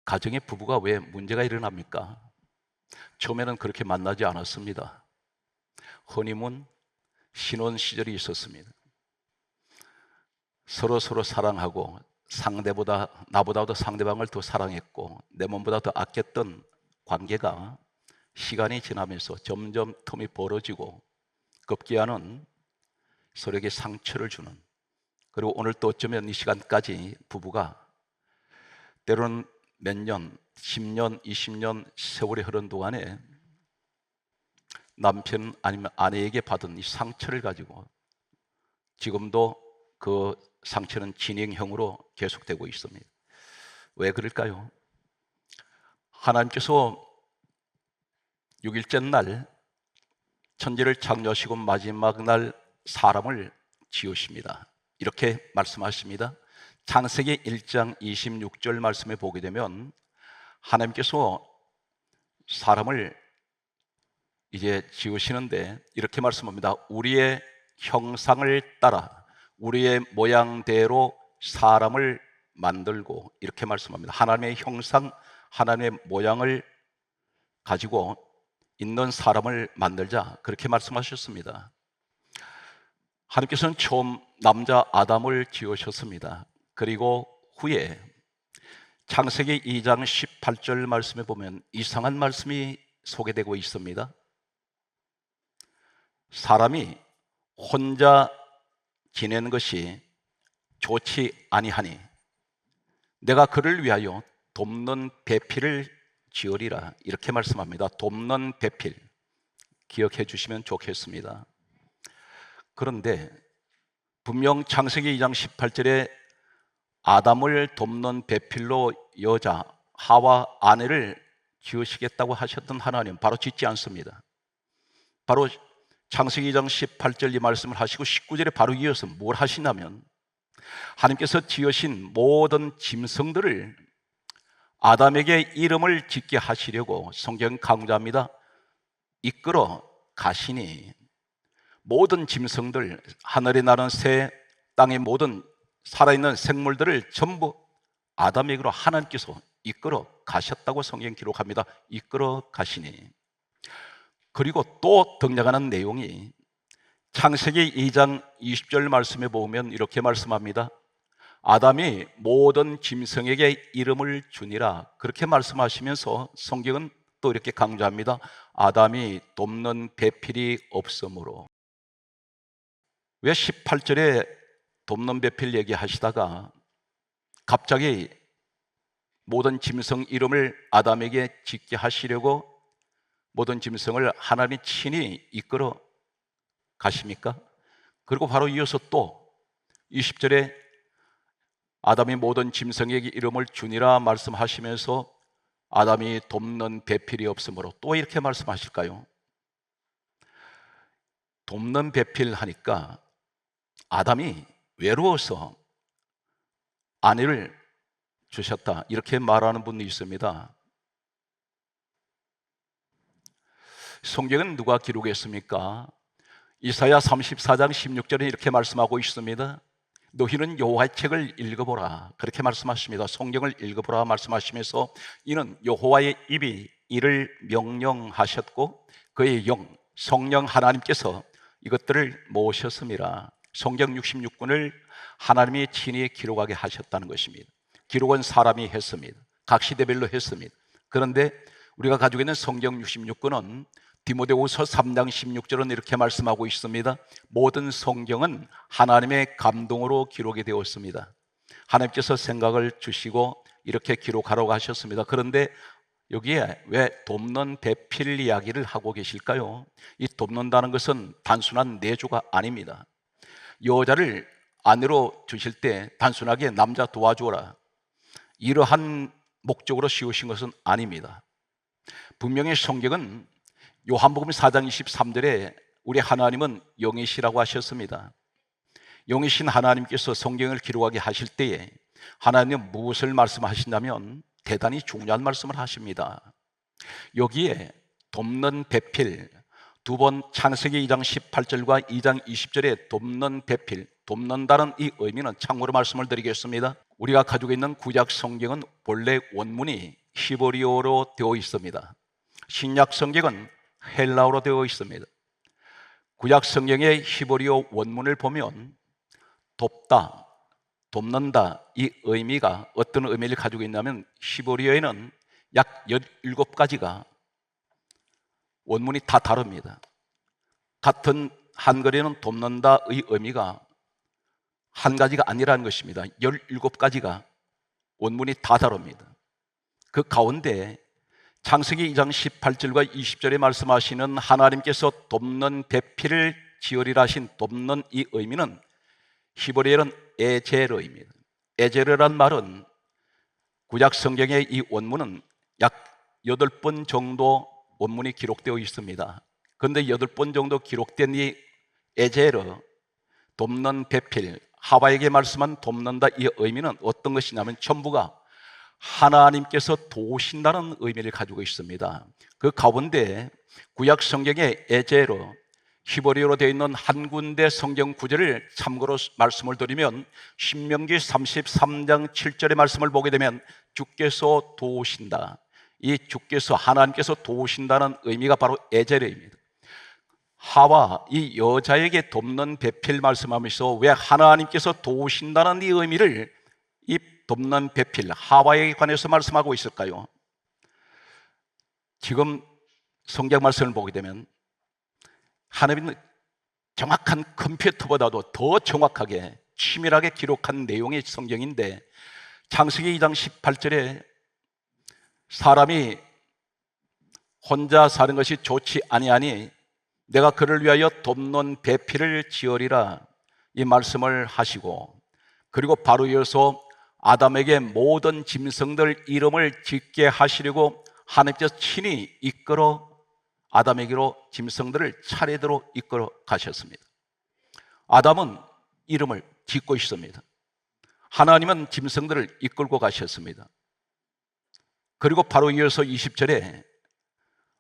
가정의 부부가 왜 문제가 일어납니까? 처음에는 그렇게 만나지 않았습니다. 허니문, 신혼 시절이 있었습니다. 서로 사랑하고 나보다도 상대방을 더 사랑했고 내 몸보다 더 아꼈던 관계가 시간이 지나면서 점점 틈이 벌어지고 급기야는 서로에게 상처를 주는, 그리고 오늘 또 어쩌면 이 시간까지 부부가 때로는 몇 년, 10년, 20년 세월이 흐른 동안에 남편 아니면 아내에게 받은 이 상처를 가지고 지금도 그 상처는 진행형으로 계속되고 있습니다. 왜 그럴까요? 하나님께서 6일째 날 천지를 창조하시고 마지막 날 사람을 지으십니다. 이렇게 말씀하십니다. 창세기 1장 26절 말씀에 보게 되면 하나님께서 사람을 이제 지으시는데 이렇게 말씀합니다. 우리의 형상을 따라 우리의 모양대로 사람을 만들고, 이렇게 말씀합니다. 하나님의 형상, 하나님의 모양을 가지고 있는 사람을 만들자, 그렇게 말씀하셨습니다. 하나님께서는 처음 남자 아담을 지으셨습니다. 그리고 후에 창세기 2장 18절 말씀에 보면 이상한 말씀이 소개되고 있습니다. 사람이 혼자 지내는 것이 좋지 아니하니 내가 그를 위하여 돕는 배필을 지으리라, 이렇게 말씀합니다. 돕는 배필, 기억해 주시면 좋겠습니다. 그런데 분명 창세기 2장 18절에 아담을 돕는 배필로 여자 하와 아내를 지으시겠다고 하셨던 하나님 바로 짓지 않습니다. 바로 창세기 2장 18절 이 말씀을 하시고 19절에 바로 이어서 뭘 하시냐면 하나님께서 지으신 모든 짐승들을 아담에게 이름을 짓게 하시려고 성경 강조합니다. 이끌어 가시니 모든 짐승들, 하늘에 나는 새, 땅의 모든 살아있는 생물들을 전부 아담에게로 하나님께서 이끌어 가셨다고 성경 기록합니다. 이끌어 가시니. 그리고 또 등장하는 내용이 창세기 2장 20절 말씀에 보면 이렇게 말씀합니다. 아담이 모든 짐승에게 이름을 주니라, 그렇게 말씀하시면서 성경은 또 이렇게 강조합니다. 아담이 돕는 배필이 없으므로. 왜 18절에 돕는 배필 얘기하시다가 갑자기 모든 짐승 이름을 아담에게 짓게 하시려고 모든 짐승을 하나님이 친히 이끌어 가십니까? 그리고 바로 이어서 또 20절에 아담이 모든 짐승에게 이름을 주니라 말씀하시면서 아담이 돕는 배필이 없으므로 또 이렇게 말씀하실까요? 돕는 배필 하니까 아담이 외로워서 아내를 주셨다, 이렇게 말하는 분이 있습니다. 성경은 누가 기록했습니까? 이사야 34장 16절에 이렇게 말씀하고 있습니다. 너희는 여호와의 책을 읽어보라, 그렇게 말씀하십니다. 성경을 읽어보라 말씀하시면서 이는 여호와의 입이 이를 명령하셨고 그의 영, 성령 하나님께서 이것들을 모으셨습니다. 성경 66권을 하나님이 친히 기록하게 하셨다는 것입니다. 기록은 사람이 했습니다. 각 시대별로 했습니다. 그런데 우리가 가지고 있는 성경 66권은 디모데후서 3장 16절은 이렇게 말씀하고 있습니다. 모든 성경은 하나님의 감동으로 기록이 되었습니다. 하나님께서 생각을 주시고 이렇게 기록하라고 하셨습니다. 그런데 여기에 왜 돕는 배필 이야기를 하고 계실까요? 이 돕는다는 것은 단순한 내조가 아닙니다. 여자를 아내로 주실 때 단순하게 남자 도와주어라, 이러한 목적으로 씌우신 것은 아닙니다. 분명히 성경은 요한복음 4장 23절에 우리 하나님은 영이시라고 하셨습니다. 영이신 하나님께서 성경을 기록하게 하실 때에 하나님은 무엇을 말씀하신다면 대단히 중요한 말씀을 하십니다. 여기에 돕는 배필, 두 번 창세기 2장 18절과 2장 20절에 돕는 배필, 돕는다는 이 의미는 참고로 말씀을 드리겠습니다. 우리가 가지고 있는 구약 성경은 본래 원문이 히브리어로 되어 있습니다. 신약 성경은 헬라어로 되어 있습니다. 구약 성경의 히브리어 원문을 보면 돕다, 돕는다 이 의미가 어떤 의미를 가지고 있냐면 히브리어에는 약 17가지가 원문이 다 다릅니다. 같은 한글에는 돕는다의 의미가 한 가지가 아니라는 것입니다. 17가지가 원문이 다 다릅니다. 그 가운데 창세기 2장 18절과 20절에 말씀하시는 하나님께서 돕는 배필을 지으리라 하신 돕는 이 의미는 히브리어는 에제르입니다. 에제르란 말은 구약 성경의 이 원문은 약 8번 정도 원문이 기록되어 있습니다. 그런데 8번 정도 기록된 이 에제르, 돕는 배필, 하와에게 말씀한 돕는다 이 의미는 어떤 것이냐면 전부가 하나님께서 도우신다는 의미를 가지고 있습니다. 그 가운데 구약 성경의 에제르, 히브리어로 되어 있는 한 군데 성경 구절을 참고로 말씀을 드리면 신명기 33장 7절의 말씀을 보게 되면 주께서 도우신다. 이 주께서 하나님께서 도우신다는 의미가 바로 에제르입니다. 하와 이 여자에게 돕는 배필 말씀하면서 왜 하나님께서 도우신다는 이 의미를 이 돕는 배필 하와에 관해서 말씀하고 있을까요? 지금 성경 말씀을 보게 되면 하나님은 정확한 컴퓨터보다도 더 정확하게 치밀하게 기록한 내용의 성경인데 창세기 2장 18절에 사람이 혼자 사는 것이 좋지 아니하니 내가 그를 위하여 돕는 배필을 지으리라 이 말씀을 하시고 그리고 바로 이어서 아담에게 모든 짐승들 이름을 짓게 하시려고 하나님께서 친히 이끌어 아담에게로 짐승들을 차례대로 이끌어 가셨습니다. 아담은 이름을 짓고 있습니다. 하나님은 짐승들을 이끌고 가셨습니다. 그리고 바로 이어서 20절에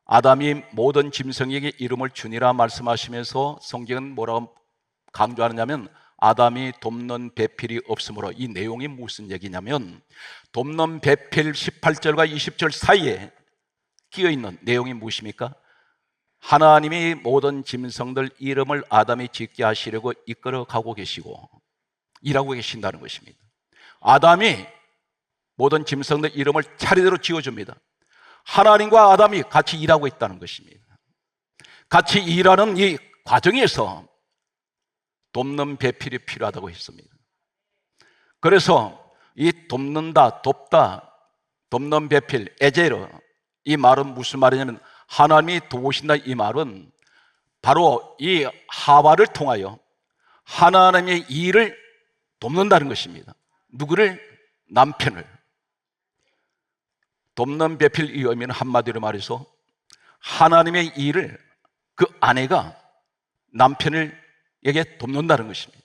아담이 모든 짐승에게 이름을 주니라 말씀하시면서 성경은 뭐라고 강조하느냐면 아담이 돕는 배필이 없으므로 이 내용이 무슨 얘기냐면 돕는 배필 18절과 20절 사이에 끼어있는 내용이 무엇입니까? 하나님이 모든 짐승들 이름을 아담이 짓게 하시려고 이끌어 가고 계시고 일하고 계신다는 것입니다. 아담이 모든 짐승들 이름을 차례대로 지어줍니다. 하나님과 아담이 같이 일하고 있다는 것입니다. 같이 일하는 이 과정에서 돕는 배필이 필요하다고 했습니다. 그래서 이 돕는다, 돕다, 돕는 배필, 에제르 이 말은 무슨 말이냐면 하나님이 도우신다 이 말은 바로 이 하와를 통하여 하나님의 일을 돕는다는 것입니다. 누구를? 남편을. 돕는 배필 이 의미는 한마디로 말해서 하나님의 일을 그 아내가 남편에게 돕는다는 것입니다.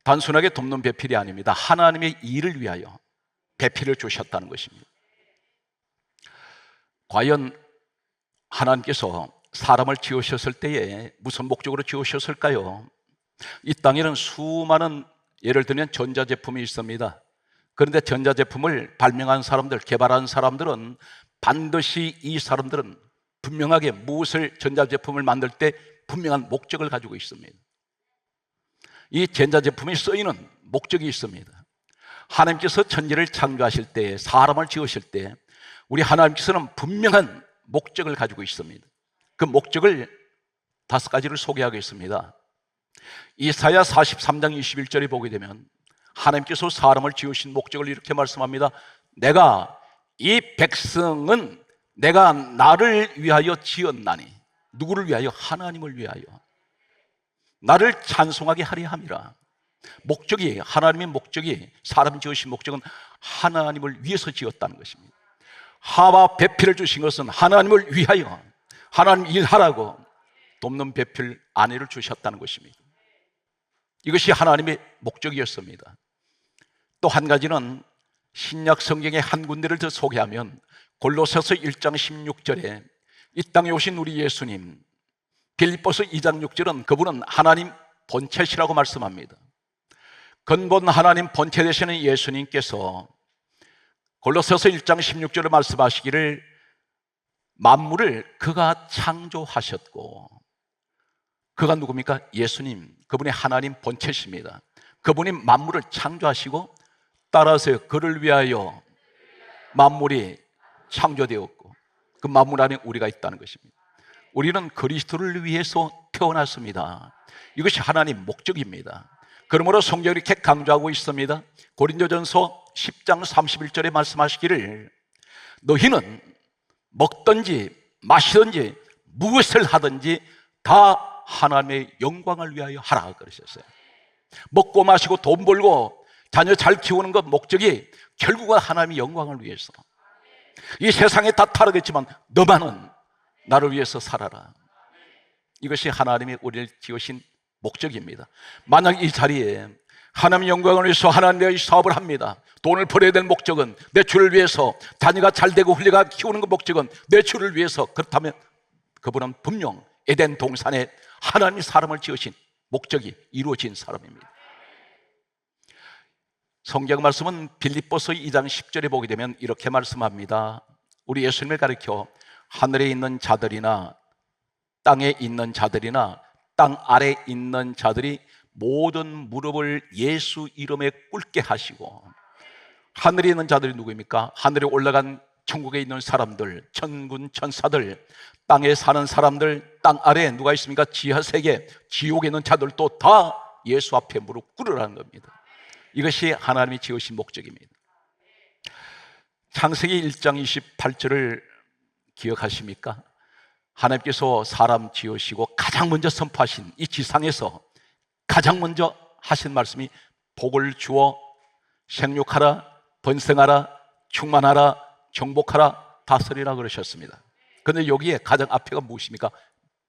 단순하게 돕는 배필이 아닙니다. 하나님의 일을 위하여 배필을 주셨다는 것입니다. 과연 하나님께서 사람을 지으셨을 때에 무슨 목적으로 지으셨을까요? 이 땅에는 수많은 예를 들면 전자제품이 있습니다. 그런데 전자제품을 발명한 사람들, 개발한 사람들은 반드시 이 사람들은 분명하게 무엇을 전자제품을 만들 때 분명한 목적을 가지고 있습니다. 이 전자제품이 쓰이는 목적이 있습니다. 하나님께서 천지를 창조하실 때, 사람을 지으실 때 우리 하나님께서는 분명한 목적을 가지고 있습니다. 그 목적을 5가지를 소개하겠습니다. 이사야 43장 21절에 보게 되면 하나님께서 사람을 지으신 목적을 이렇게 말씀합니다. 내가 이 백성은 내가 나를 위하여 지었나니. 누구를 위하여? 하나님을 위하여. 나를 찬송하게 하려 함이라. 목적이, 하나님의 목적이, 사람 지으신 목적은 하나님을 위해서 지었다는 것입니다. 하와 배필을 주신 것은 하나님을 위하여 하나님 일하라고 돕는 배필 아내를 주셨다는 것입니다. 이것이 하나님의 목적이었습니다. 또 한 가지는 신약 성경의 한 군데를 더 소개하면 골로새서 1장 16절에 이 땅에 오신 우리 예수님, 빌립보서 2장 6절은 그분은 하나님 본체시라고 말씀합니다. 근본 하나님 본체 되시는 예수님께서 골로새서 1장 16절에 말씀하시기를 만물을 그가 창조하셨고, 그가 누굽니까? 예수님, 그분이 하나님 본체십니다. 그분이 만물을 창조하시고, 따라서 그를 위하여 만물이 창조되었고, 그 만물 안에 우리가 있다는 것입니다. 우리는 그리스도를 위해서 태어났습니다. 이것이 하나님 목적입니다. 그러므로 성경이 이렇게 강조하고 있습니다. 고린도전서 10장 31절에 말씀하시기를 너희는 먹든지 마시든지 무엇을 하든지 다 하나님의 영광을 위하여 하라 그러셨어요. 먹고 마시고 돈 벌고 자녀 잘 키우는 것 목적이 결국은 하나님의 영광을 위해서. 이 세상에 다 타락했지만 너만은 나를 위해서 살아라. 이것이 하나님이 우리를 지으신 목적입니다. 만약 이 자리에 하나님의 영광을 위해서 하나님의 사업을 합니다. 돈을 벌어야 될 목적은 내 주를 위해서, 자녀가 잘 되고 훌륭하 키우는 그 목적은 내 주를 위해서, 그렇다면 그분은 분명 에덴 동산에 하나님이 사람을 지으신 목적이 이루어진 사람입니다. 성경 말씀은 빌립보서 2장 10절에 보게 되면 이렇게 말씀합니다. 우리 예수님을 가리켜 하늘에 있는 자들이나 땅에 있는 자들이나 땅 아래 있는 자들이 모든 무릎을 예수 이름에 꿇게 하시고. 하늘에 있는 자들이 누구입니까? 하늘에 올라간 천국에 있는 사람들, 천군 천사들, 땅에 사는 사람들, 땅 아래에 누가 있습니까? 지하세계, 지옥에 있는 자들도 다 예수 앞에 무릎 꿇으라는 겁니다. 이것이 하나님이 지으신 목적입니다. 창세기 1장 28절을 기억하십니까? 하나님께서 사람 지으시고 가장 먼저 선포하신 이 지상에서 가장 먼저 하신 말씀이 복을 주어 생육하라, 번성하라, 충만하라, 정복하라, 다스리라 그러셨습니다. 그런데 여기에 가장 앞에가 무엇입니까?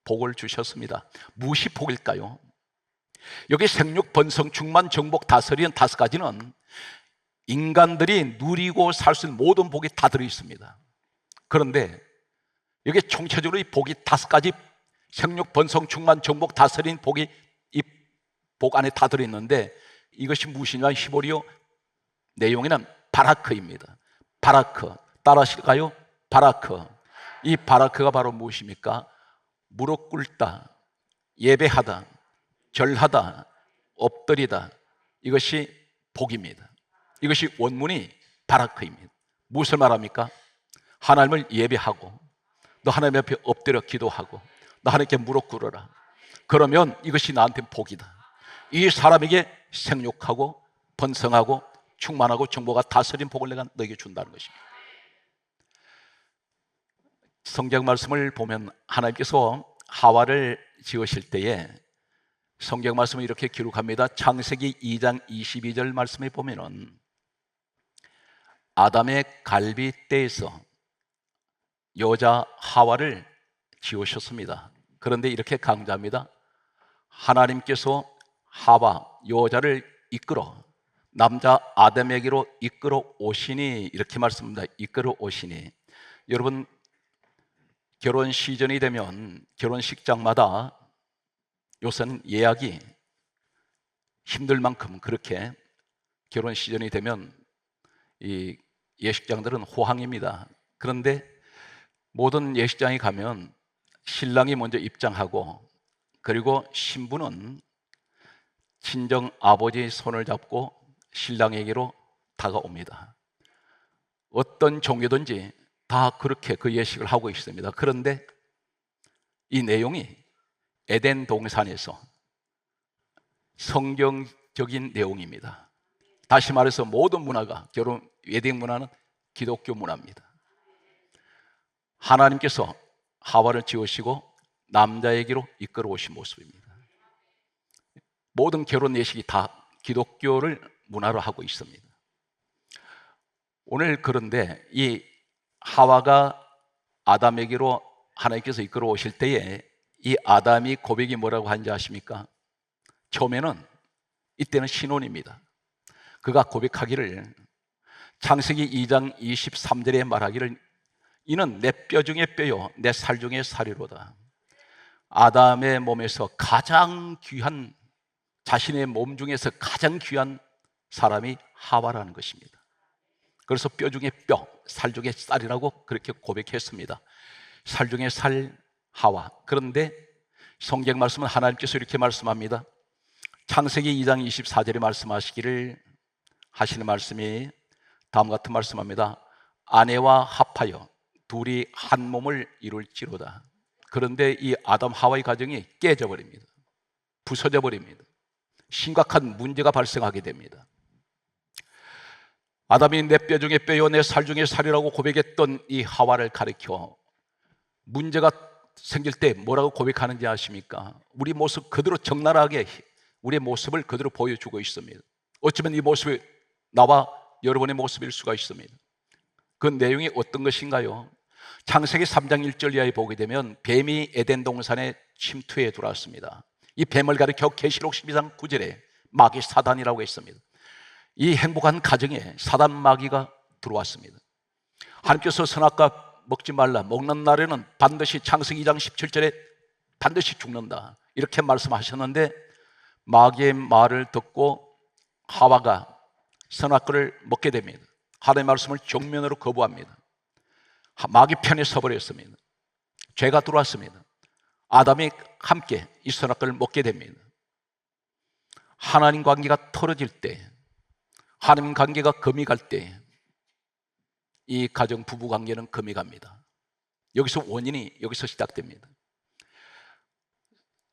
복을 주셨습니다. 무엇이 복일까요? 여기 생육, 번성, 충만, 정복, 다스리는 5가지는 인간들이 누리고 살 수 있는 모든 복이 다 들어있습니다. 그런데 여기 총체적으로 이 복이 5가지, 생육, 번성, 충만, 정복, 다스리는 복이 이 복 안에 다 들어있는데 이것이 무엇이냐? 히브리어 내용에는 바라크입니다. 바라크, 따라하실까요? 바라크. 이 바라크가 바로 무엇입니까? 무릎 꿇다, 예배하다, 절하다, 엎드리다, 이것이 복입니다. 이것이 원문이 바라크입니다. 무엇을 말합니까? 하나님을 예배하고 너 하나님 앞에 엎드려 기도하고 너 하나님께 무릎 꿇어라. 그러면 이것이 나한테 복이다. 이 사람에게 생육하고 번성하고 충만하고 정보가 다스린 복을 내가 너에게 준다는 것입니다. 성경 말씀을 보면 하나님께서 하와를 지으실 때에 성경 말씀을 이렇게 기록합니다. 창세기 2장 22절 말씀에 보면은 아담의 갈빗대에서 여자 하와를 지으셨습니다. 그런데 이렇게 강조합니다. 하나님께서 하와, 여자를 이끌어 남자 아담에게로 이끌어 오시니, 이렇게 말씀합니다. 이끌어 오시니. 여러분, 결혼 시즌이 되면 결혼식장마다 요새는 예약이 힘들 만큼 그렇게 결혼 시즌이 되면 이 예식장들은 호황입니다. 그런데 모든 예식장에 가면 신랑이 먼저 입장하고, 그리고 신부는 친정 아버지의 손을 잡고 신랑에게로 다가옵니다. 어떤 종교든지 다 그렇게 그 예식을 하고 있습니다. 그런데 이 내용이 에덴 동산에서 성경적인 내용입니다. 다시 말해서 모든 문화가, 결혼 웨딩 문화는 기독교 문화입니다. 하나님께서 하와를 지으시고 남자에게로 이끌어 오신 모습입니다. 모든 결혼 예식이 다 기독교를 문화로 하고 있습니다. 오늘 그런데 이 하와가 아담에게로 하나님께서 이끌어 오실 때에 이 아담이 고백이 뭐라고 하는지 아십니까? 처음에는, 이때는 신혼입니다. 그가 고백하기를, 창세기 2장 23절에 말하기를 이는 내 뼈 중에 뼈요 내 살 중에 살이로다. 아담의 몸에서 가장 귀한, 자신의 몸 중에서 가장 귀한 사람이 하와라는 것입니다. 그래서 뼈 중에 뼈, 살 중에 쌀이라고 그렇게 고백했습니다. 살 중에 살 하와. 그런데 성경 말씀은 하나님께서 이렇게 말씀합니다. 창세기 2장 24절에 말씀하시기를, 하시는 말씀이 다음 같은 말씀합니다. 아내와 합하여 둘이 한 몸을 이룰지로다. 그런데 이 아담 하와의 가정이 깨져 버립니다. 부서져 버립니다. 심각한 문제가 발생하게 됩니다. 아담이 내 뼈 중에 뼈요 내 살 중에 살이라고 고백했던 이 하와를 가리켜 문제가 생길 때 뭐라고 고백하는지 아십니까? 우리 모습 그대로 적나라하게 우리의 모습을 그대로 보여주고 있습니다. 어쩌면 이 모습이 나와 여러분의 모습일 수가 있습니다. 그 내용이 어떤 것인가요? 창세기 3장 1절 이하에 보게 되면 뱀이 에덴 동산에 침투해 들어왔습니다. 이 뱀을 가리켜 계시록 12장 9절에 마귀 사단이라고 했습니다. 이 행복한 가정에 사단 마귀가 들어왔습니다. 하나님께서 선악과 먹지 말라, 먹는 날에는 반드시, 창세기 2장 17절에 반드시 죽는다 이렇게 말씀하셨는데, 마귀의 말을 듣고 하와가 선악과를 먹게 됩니다. 하나님의 말씀을 정면으로 거부합니다. 마귀 편에 서버렸습니다. 죄가 들어왔습니다. 아담이 함께 이 선악과를 먹게 됩니다. 하나님 관계가 틀어질 때, 하나님 관계가 금이 갈 때 이 가정 부부 관계는 금이 갑니다. 여기서 원인이 여기서 시작됩니다.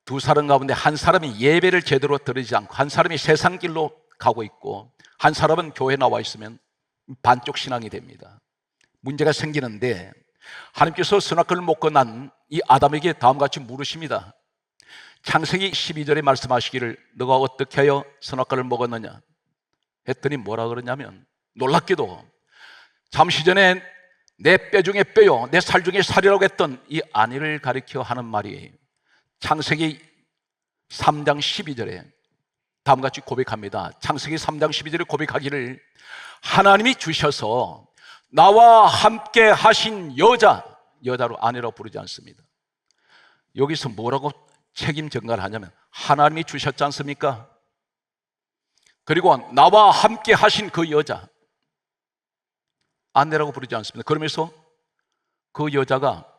두 사람 가운데 한 사람이 예배를 제대로 드리지 않고 한 사람이 세상 길로 가고 있고 한 사람은 교회에 나와 있으면 반쪽 신앙이 됩니다. 문제가 생기는데, 하나님께서 선악과를 먹고 난 이 아담에게 다음과 같이 물으십니다. 창세기 12절에 말씀하시기를 너가 어떻게 하여 선악과를 먹었느냐 했더니 뭐라 그러냐면, 놀랍게도 잠시 전에 내 뼈 중에 뼈요 내 살 중에 살이라고 했던 이 아내를 가리켜 하는 말이 창세기 3장 12절에 다음과 같이 고백합니다. 창세기 3장 12절에 고백하기를, 하나님이 주셔서 나와 함께 하신 여자로 아내라고 부르지 않습니다. 여기서 뭐라고 책임 전가를 하냐면, 하나님이 주셨지 않습니까? 그리고 나와 함께 하신 그 여자, 아내라고 부르지 않습니다. 그러면서 그 여자가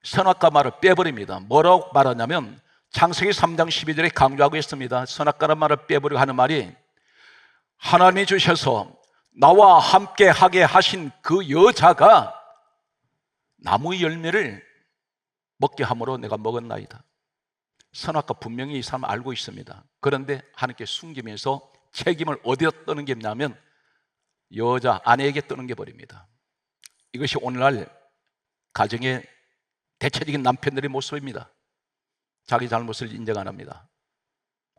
선악과 말을 빼버립니다. 뭐라고 말하냐면, 창세기 3장 12절에 강조하고 있습니다. 선악과란 말을 빼버리고 하는 말이, 하나님이 주셔서 나와 함께 하게 하신 그 여자가 나무의 열매를 먹게 함으로 내가 먹었나이다. 선악과 분명히 이 사람 알고 있습니다. 그런데 하나님께 숨기면서 책임을 어디다 떠는 게 있냐면 여자 아내에게 떠는 게 버립니다. 이것이 오늘날 가정의 대체적인 남편들의 모습입니다. 자기 잘못을 인정 안 합니다.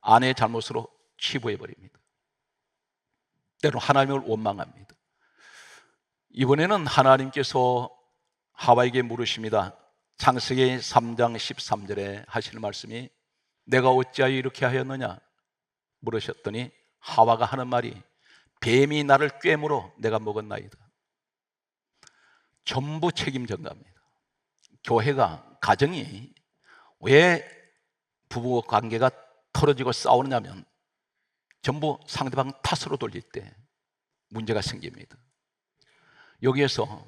아내의 잘못으로 치부해 버립니다. 때로는 하나님을 원망합니다. 이번에는 하나님께서 하와에게 물으십니다. 창세기 3장 13절에 하시는 말씀이, 내가 어찌하여 이렇게 하였느냐 물으셨더니 하와가 하는 말이, 뱀이 나를 꿰물어 내가 먹었나이다. 전부 책임 전가입니다. 교회가, 가정이 왜 부부 관계가 틀어지고 싸우느냐면 전부 상대방 탓으로 돌릴 때 문제가 생깁니다. 여기에서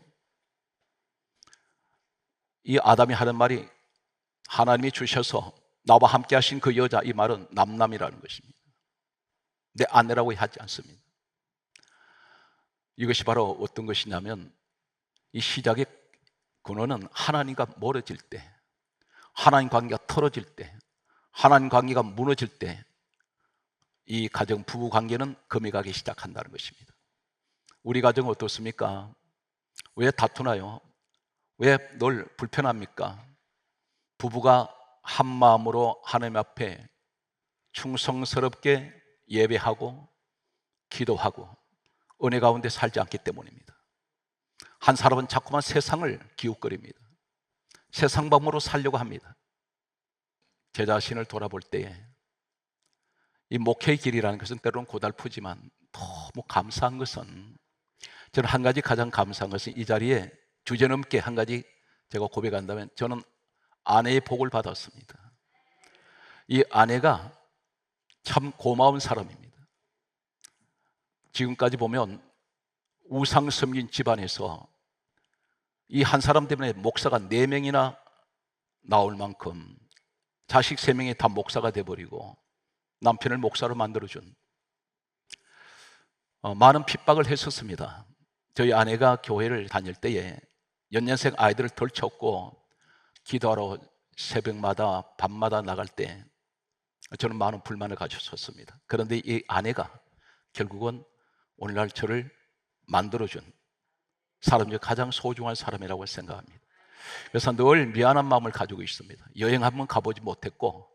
이 아담이 하는 말이, 하나님이 주셔서 나와 함께 하신 그 여자, 이 말은 남남이라는 것입니다. 내 아내라고 하지 않습니다. 이것이 바로 어떤 것이냐면, 이 시작의 근원은 하나님과 멀어질 때, 하나님 관계가 틀어질 때, 하나님 관계가 무너질 때 이 가정 부부 관계는 금이 가기 시작한다는 것입니다. 우리 가정은 어떻습니까? 왜 다투나요? 왜 늘 불편합니까? 부부가 한 마음으로 하나님 앞에 충성스럽게 예배하고 기도하고 은혜 가운데 살지 않기 때문입니다. 한 사람은 자꾸만 세상을 기웃거립니다. 세상 방법으로 살려고 합니다. 제 자신을 돌아볼 때에 이 목회의 길이라는 것은 때로는 고달프지만 너무 감사한 것은, 저는 한 가지 가장 감사한 것은 이 자리에 주제넘게 한 가지 제가 고백한다면 저는 아내의 복을 받았습니다. 이 아내가 참 고마운 사람입니다. 지금까지 보면 우상 섬긴 집안에서 이 한 사람 때문에 목사가 4명이나 나올 만큼 자식 3명이 다 목사가 돼버리고 남편을 목사로 만들어준 많은 핍박을 했었습니다. 저희 아내가 교회를 다닐 때에 연년생 아이들을 덜쳤고 기도하러 새벽마다 밤마다 나갈 때 저는 많은 불만을 가졌었습니다. 그런데 이 아내가 결국은 오늘날 저를 만들어준 사람 중 가장 소중한 사람이라고 생각합니다. 그래서 늘 미안한 마음을 가지고 있습니다. 여행 한번 가보지 못했고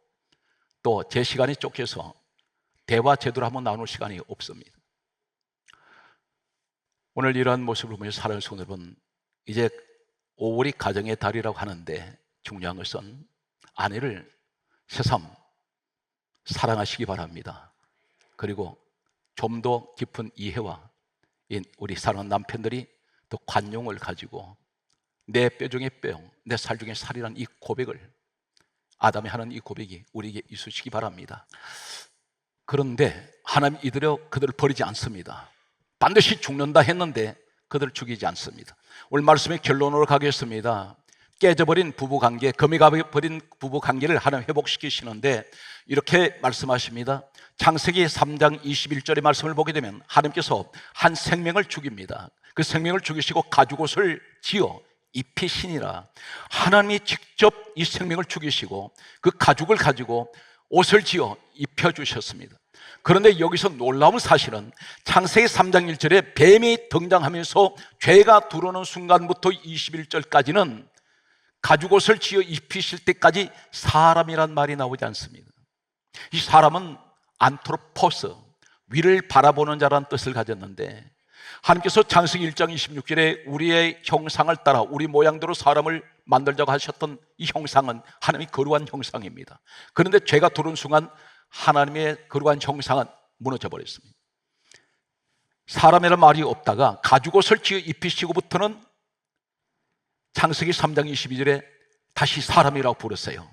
또 제 시간이 쫓겨서 대화 제대로 한번 나눌 시간이 없습니다. 오늘 이러한 모습을 보면서 사랑하는 성도 여러분, 이제 5월이 가정의 달이라고 하는데 중요한 것은 아내를 새삼 사랑하시기 바랍니다. 그리고 좀 더 깊은 이해와 우리 사랑하는 남편들이 더 관용을 가지고 내 뼈 중에 뼈, 내 살 중에 살이라는 이 고백을, 아담이 하는 이 고백이 우리에게 있으시기 바랍니다. 그런데 하나님 이들여 그들을 버리지 않습니다. 반드시 죽는다 했는데 그들을 죽이지 않습니다. 오늘 말씀의 결론으로 가겠습니다. 깨져버린 부부관계, 금이 가버린 부부관계를 하나님 회복시키시는데 이렇게 말씀하십니다. 창세기 3장 21절의 말씀을 보게 되면 하나님께서 한 생명을 죽입니다. 그 생명을 죽이시고 가죽옷을 지어 입히시니라. 하나님이 직접 이 생명을 죽이시고 그 가죽을 가지고 옷을 지어 입혀주셨습니다. 그런데 여기서 놀라운 사실은 창세기 3장 1절에 뱀이 등장하면서 죄가 들어오는 순간부터 21절까지는 가죽옷을 지어 입히실 때까지 사람이란 말이 나오지 않습니다. 이 사람은 안트로포스, 위를 바라보는 자라는 뜻을 가졌는데 하나님께서 창세기 1장 26절에 우리의 형상을 따라 우리 모양대로 사람을 만들자고 하셨던 이 형상은 하나님의 거룩한 형상입니다. 그런데 죄가 들어온 순간 하나님의 거룩한 형상은 무너져 버렸습니다. 사람이라는 말이 없다가 가죽옷을 지어 입히시고부터는 창세기 3장 22절에 다시 사람이라고 부르세요.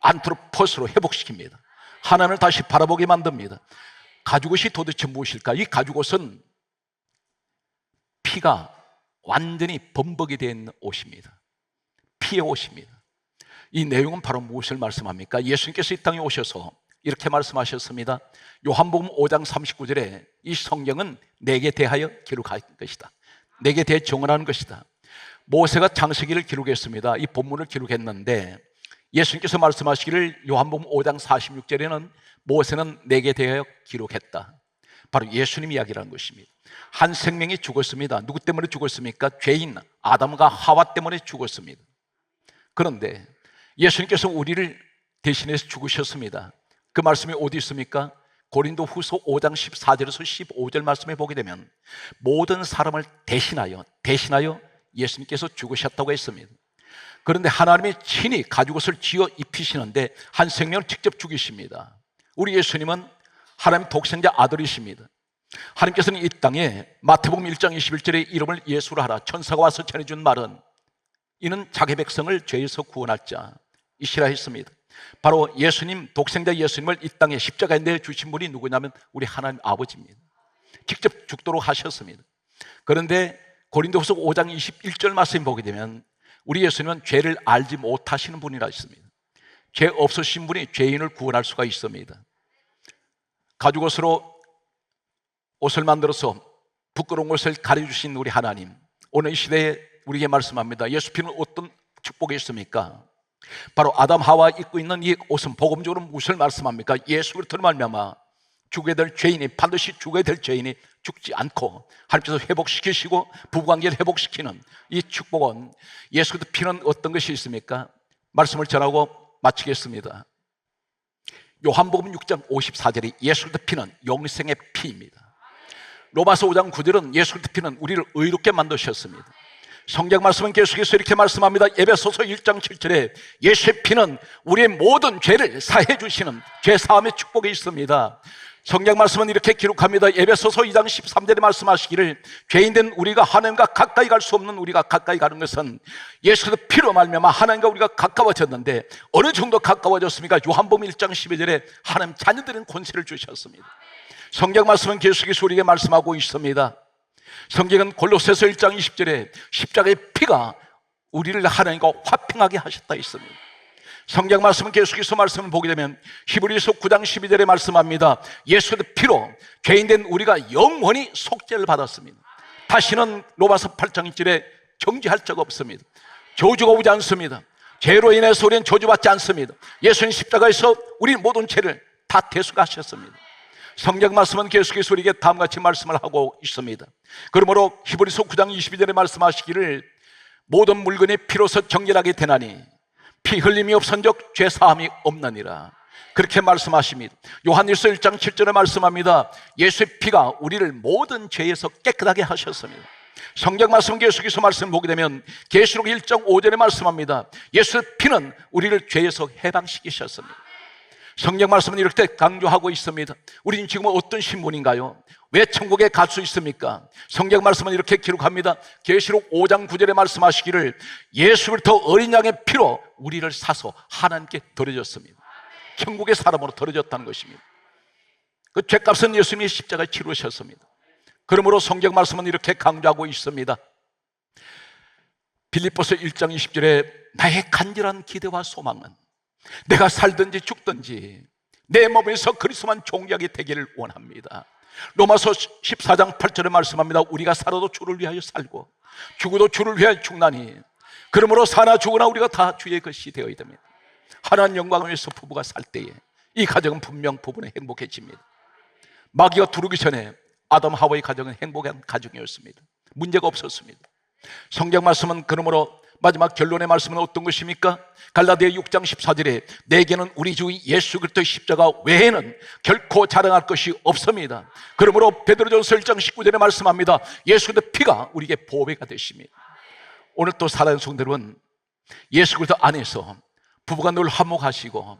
안트로포스로 회복시킵니다. 하나님을 다시 바라보게 만듭니다. 가죽옷이 도대체 무엇일까? 이 가죽옷은 피가 완전히 범벅이 되어 있는 옷입니다. 피의 옷입니다. 이 내용은 바로 무엇을 말씀합니까? 예수님께서 이 땅에 오셔서 이렇게 말씀하셨습니다. 요한복음 5장 39절에 이 성경은 내게 대하여 기록할 것이다. 내게 대해 정언하는 것이다. 모세가 창세기를 기록했습니다. 이 본문을 기록했는데 예수님께서 말씀하시기를 요한복음 5장 46절에는 모세는 내게 대하여 기록했다. 바로 예수님 이야기라는 것입니다. 한 생명이 죽었습니다. 누구 때문에 죽었습니까? 죄인 아담과 하와 때문에 죽었습니다. 그런데 예수님께서 우리를 대신해서 죽으셨습니다. 그 말씀이 어디 있습니까? 고린도 후서 5장 14절에서 15절 말씀에 보게 되면 모든 사람을 대신하여 예수님께서 죽으셨다고 했습니다. 그런데 하나님이 친히 가죽옷을 지어 입히시는데 한 생명을 직접 죽이십니다. 우리 예수님은 하나님 독생자 아들이십니다. 하나님께서는 이 땅에 마태복음 1장 21절에 이름을 예수로 하라 천사가 와서 전해준 말은 이는 자기 백성을 죄에서 구원할 자이시라 했습니다. 바로 예수님, 독생자 예수님을 이 땅에 십자가에 내주신 분이 누구냐면 우리 하나님 아버지입니다. 직접 죽도록 하셨습니다. 그런데 고린도후서 5장 21절 말씀 보게 되면 우리 예수님은 죄를 알지 못하시는 분이라 했습니다. 죄 없으신 분이 죄인을 구원할 수가 있습니다. 가죽옷으로 옷을 만들어서 부끄러운 것을 가려주신 우리 하나님, 오늘 이 시대에 우리에게 말씀합니다. 예수 피는 어떤 축복이 있습니까? 바로 아담 하와 입고 있는 이 옷은 복음적으로 무엇을 말씀합니까? 예수 그리스도로 말미암아 죽게 될 죄인이, 반드시 죽어야 될 죄인이 죽지 않고 하나님께서 회복시키시고 부부관계를 회복시키는 이 축복은 예수 그리스도 피는 어떤 것이 있습니까? 말씀을 전하고 마치겠습니다. 요한복음 6장 54절에 예수 그리스도 피는 영생의 피입니다. 로마서 5장 9절은 예수 그리스도 피는 우리를 의롭게 만드셨습니다. 성경 말씀은 계속해서 이렇게 말씀합니다. 에베소서 1장 7절에 예수의 피는 우리의 모든 죄를 사해 주시는 죄사함의 축복이 있습니다. 성경 말씀은 이렇게 기록합니다. 에베소서 2장 13절에 말씀하시기를 죄인된 우리가 하나님과 가까이 갈 수 없는 우리가 가까이 가는 것은 예수의 피로 말미암아 하나님과 우리가 가까워졌는데 어느 정도 가까워졌습니까? 요한복음 1장 12절에 하나님 자녀들은 권세를 주셨습니다. 성경 말씀은 계속해서 우리에게 말씀하고 있습니다. 성경은 골로새서 1장 20절에 십자가의 피가 우리를 하나님과 화평하게 하셨다 있습니다. 성경 말씀은 계속해서 말씀을 보게 되면 히브리서 9장 12절에 말씀합니다. 예수의 피로 죄인된 우리가 영원히 속죄를 받았습니다. 다시는 로마서 8장 1절에 정죄할 적 없습니다. 저주가 오지 않습니다. 죄로 인해서 우리는 저주받지 않습니다. 예수님 십자가에서 우리 모든 죄를 다 대속하셨습니다. 성경 말씀은 계속해서 우리에게 다음과 같이 말씀을 하고 있습니다. 그러므로 히브리서 9장 22절에 말씀하시기를 모든 물건이 피로서 정결하게 되나니 피 흘림이 없은즉 죄 사함이 없느니라, 그렇게 말씀하십니다. 요한일서 1장 7절에 말씀합니다. 예수의 피가 우리를 모든 죄에서 깨끗하게 하셨습니다. 성경 말씀 계속해서 말씀을 보게 되면 계시록 1장 5절에 말씀합니다. 예수의 피는 우리를 죄에서 해방시키셨습니다. 성경 말씀은 이렇게 강조하고 있습니다. 우리는 지금 어떤 신분인가요? 왜 천국에 갈 수 있습니까? 성경 말씀은 이렇게 기록합니다. 계시록 5장 9절에 말씀하시기를 예수부터 어린 양의 피로 우리를 사서 하나님께 드려졌습니다. 천국의 사람으로 드려졌다는 것입니다. 그 죄값은 예수님이 십자가에 치르셨습니다. 그러므로 성경 말씀은 이렇게 강조하고 있습니다. 빌립보서 1장 20절에 나의 간절한 기대와 소망은 내가 살든지 죽든지 내 몸에서 그리스도만 존귀하게 되기를 원합니다. 로마서 14장 8절에 말씀합니다. 우리가 살아도 주를 위하여 살고 죽어도 주를 위하여 죽나니 그러므로 사나 죽으나 우리가 다 주의 것이 되어야 됩니다. 하나님 영광을 위해서 부부가 살 때에 이 가정은 분명 부부는 행복해집니다. 마귀가 두르기 전에 아담 하와의 가정은 행복한 가정이었습니다. 문제가 없었습니다. 성경 말씀은 그러므로 마지막 결론의 말씀은 어떤 것입니까? 갈라디아 6장 14절에 내게는 우리 주 예수 그리스도의 십자가 외에는 결코 자랑할 것이 없습니다. 그러므로 베드로전서 1장 19절에 말씀합니다. 예수 그리스도의 피가 우리에게 보배가 되십니다. 오늘 또 사랑하는 성도 여러분, 예수 그리스도 안에서 부부가 늘 화목하시고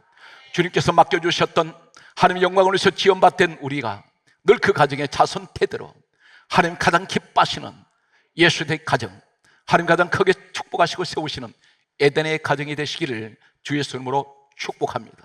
주님께서 맡겨주셨던 하나님의 영광을 위해서 지원받던 우리가 늘 그 가정의 자손 태대로 하나님 가장 기뻐하시는 예수의 가정, 하나님 가장 크게 축복하시고 세우시는 에덴의 가정이 되시기를 주 예수 이름으로 축복합니다.